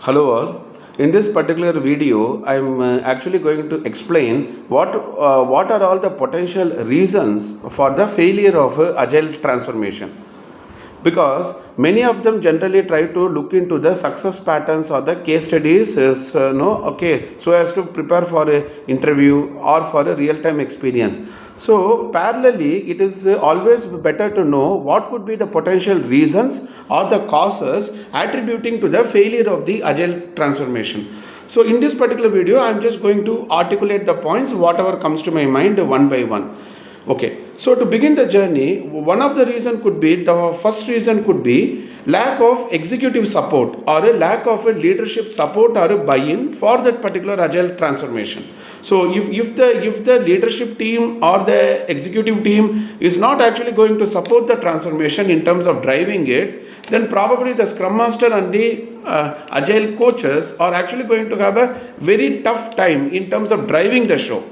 Hello all. In this particular video, I am actually going to explain what are all the potential reasons for the failure of agile transformation, because many of them generally try to look into the success patterns or the case studies so as to prepare for a interview or for a real time experience. So parallelly, it is always better to know what could be the potential reasons or the causes attributing to the failure of the agile transformation. So in this particular video, I am just going to articulate the points whatever comes to my mind one by one. Okay, so to begin the journey, one of the reason could be, the first reason could be lack of executive support or a lack of a leadership support or a buy-in for that particular agile transformation. So if the leadership team or the executive team is not actually going to support the transformation in terms of driving it, then probably the scrum master and the agile coaches are actually going to have a very tough time in terms of driving the show.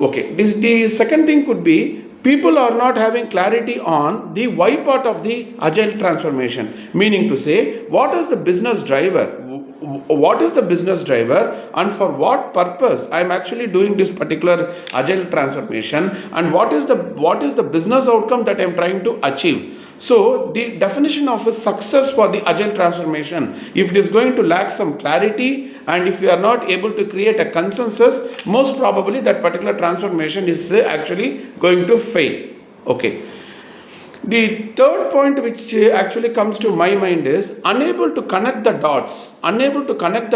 Okay, the second thing could be people are not having clarity on the why part of the agile transformation, meaning to say, what is the business driver? What is the business driver and for what purpose I am actually doing this particular agile transformation, and what is the business outcome that I am trying to achieve. So the definition of a success for the agile transformation, if it is going to lack some clarity and if you are not able to create a consensus, most probably that particular transformation is actually going to fail. Okay. The third point which actually comes to my mind is unable to connect the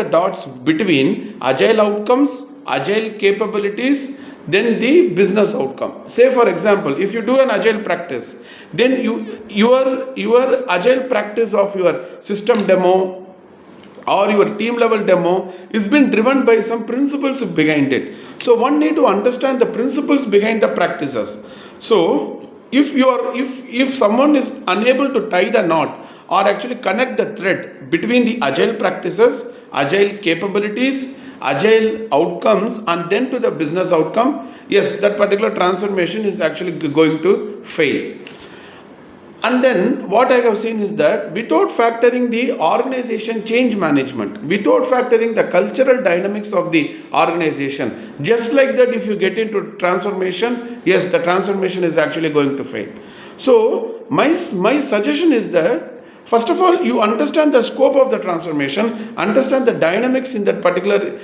dots between agile outcomes, agile capabilities, then the business outcome. Say for example, if you do an agile practice, then your agile practice of your system demo or your team level demo is been driven by some principles behind it. So one need to understand the principles behind the practices. So if someone is unable to tie the knot or actually connect the thread between the agile practices, agile capabilities, agile outcomes, and then to the business outcome, yes, that particular transformation is actually going to fail. And then what I have seen is that without factoring the organization change management, without factoring the cultural dynamics of the organization, just like that, if you get into transformation, yes, the transformation is actually going to fail. So my suggestion is that first of all, you understand the scope of the transformation, understand the dynamics in that particular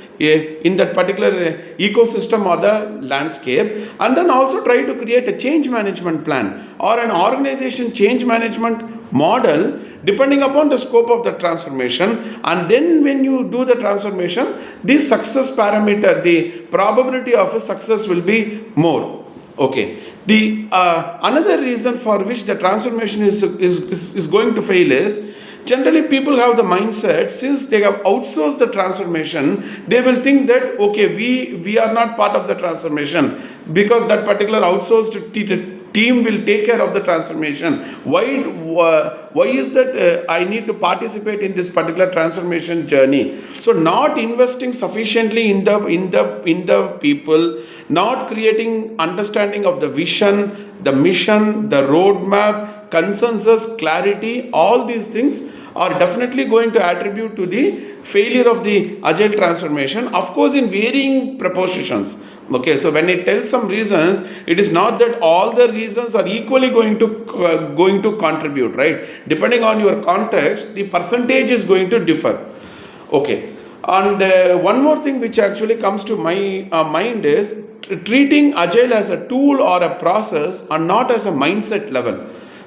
ecosystem or the landscape, and then also try to create a change management plan or an organization change management model depending upon the scope of the transformation. And then when you do the transformation, the success parameter, the probability of a success will be more. Okay. The another reason for which the transformation is going to fail is generally people have the mindset, since they have outsourced the transformation, they will think that okay, we are not part of the transformation because that particular outsourced team will take care of the transformation. Why is that I need to participate in this particular transformation journey? So not investing sufficiently in the people, not creating understanding of the vision, the mission, the roadmap, consensus, clarity, all these things are definitely going to attribute to the failure of the agile transformation, of course in varying proportions. Okay, so when it tells some reasons, it is not that all the reasons are equally going to contribute, right? Depending on your context, the percentage is going to differ. Okay, and one more thing which actually comes to my mind is treating agile as a tool or a process and not as a mindset level.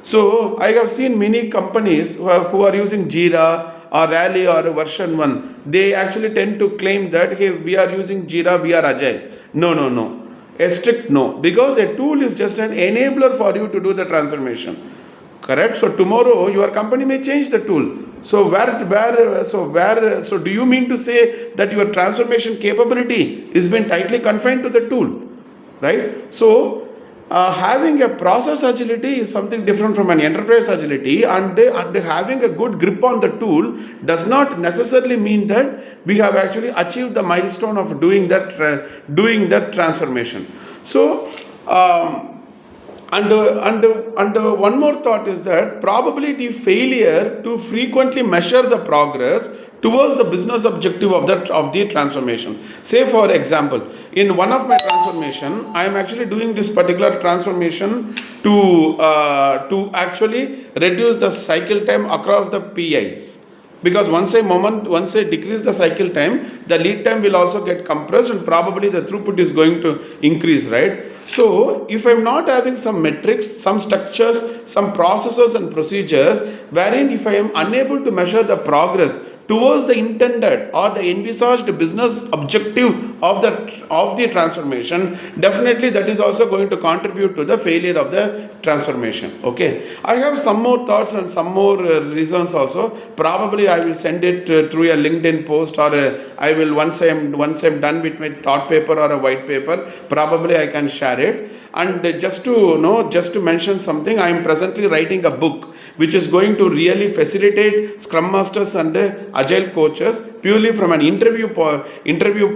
So I have seen many companies who are using Jira or Rally or version 1. They actually tend to claim that hey, we are using Jira, we are agile. No. A strict no. Because a tool is just an enabler for you to do the transformation. Correct? So tomorrow your company may change the tool. So so do you mean to say that your transformation capability is been tightly confined to the tool? Right? So having a process agility is something different from an enterprise agility, and having a good grip on the tool does not necessarily mean that we have actually achieved the milestone of doing that transformation. So and one more thought is that probably the failure to frequently measure the progress towards the business objective of the transformation. Say for example, in one of my transformation, I am actually doing this particular transformation to actually reduce the cycle time across the PIs. Because once I decrease the cycle time, the lead time will also get compressed and probably the throughput is going to increase, right? So if I'm not having some metrics, some structures, some processes and procedures, wherein if I am unable to measure the progress towards the intended or the envisaged business objective of the transformation, definitely that is also going to contribute to the failure of the transformation. Okay, I have some more thoughts and some more reasons also. Probably I will send it through a LinkedIn post, or I will once I'm done with my thought paper or a white paper, probably I can share it. And just to mention something, I am presently writing a book which is going to really facilitate Scrum Masters and Agile coaches purely from an interview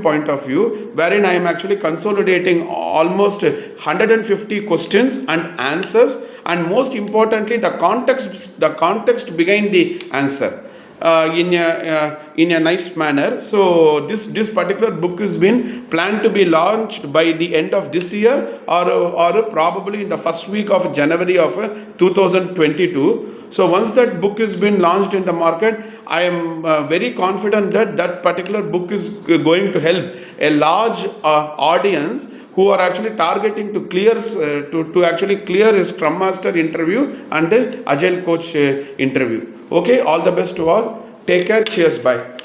point of view, wherein I am actually consolidating almost 150 questions and answers, and most importantly the context behind the answer. In a nice manner. So this particular book has been planned to be launched by the end of this year, or probably in the first week of January of 2022. So once that book has been launched in the market, I am very confident that that particular book is going to help a large audience who are actually targeting to clear to actually clear a Scrum Master interview and Agile coach interview. Okay, all the best to all. Take care. Cheers. Bye.